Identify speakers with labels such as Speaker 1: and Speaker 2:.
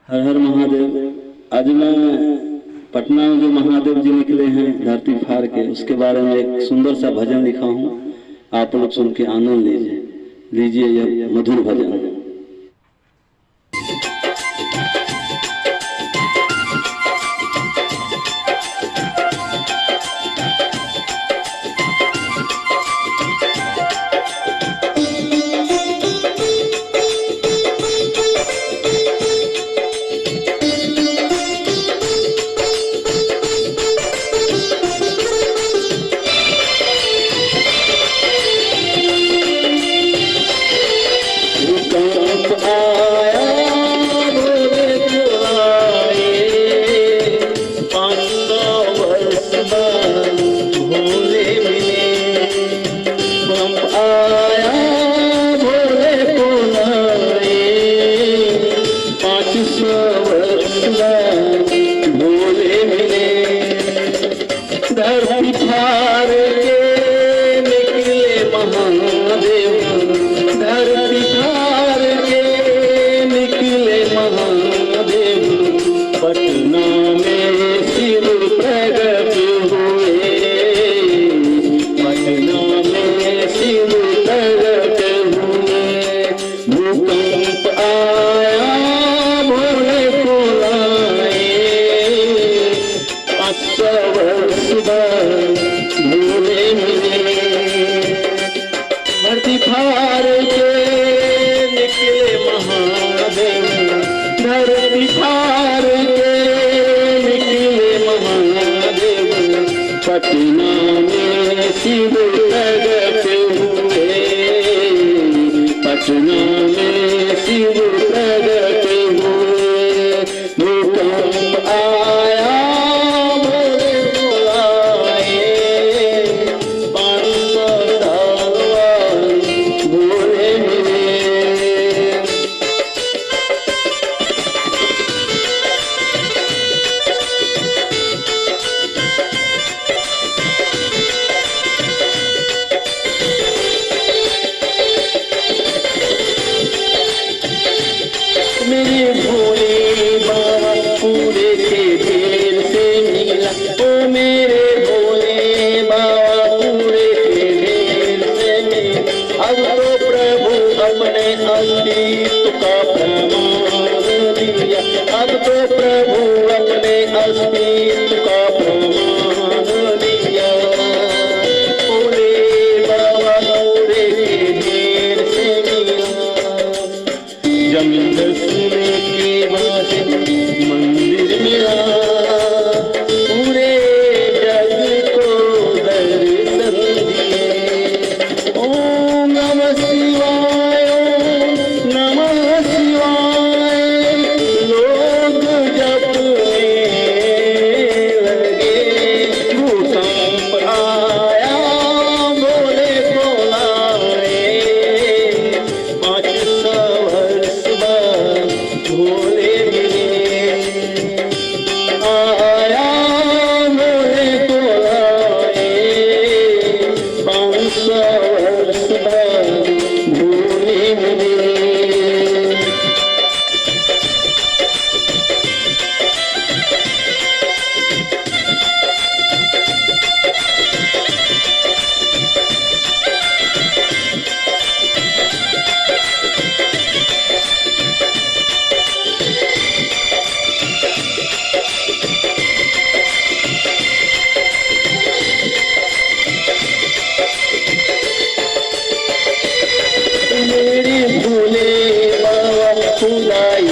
Speaker 1: हर हर महादेव। आज मैं पटना में जो महादेव जी निकले हैं धरती फाड़ के, उसके बारे में एक सुंदर सा भजन लिखा हूँ। आप लोग सुन के आनंद लीजिए यह मधुर भजन। धरती फाड़ के निकले महादेव, धरती फाड़ के निकले महादेव, पटना में शिव प्रगट हुए, पटना में शिव प्रगट हुए। भूकंप आया भोले को लाए, 500 वर्ष भोले मिले। धरती फाड़ के निकले महादेव, धरती फाड़ के निकले महादेव, पटना में शिव प्रगट हुए, पटना में शिव प्रगट हुए। भूकंप आया मेरे भोले बाबा पूरे के ढेर से मिला, ओ मेरे भोले बाबा पूरे के ढेर से मिला। अब तो प्रभु अपने अस्तित्व का प्रमाण दिया, अब तो प्रभु अपने अस्तित्व का प्रमाण दिया। भोले बाबा पूरे के ढेर से मिला, जमीन दसने के बाद मंदिर मिला, पूरे जग को दर्शन दिए। ओम नमः शिवाय, ओम नमः शिवाय, लोग जपने लगे। भूकंप आया भोले को लाए, 500 वर्ष भोले मिले। आया भोले को लाए, 500 वर्ष भोले मिले। मेरे भोले बाबा खुदाई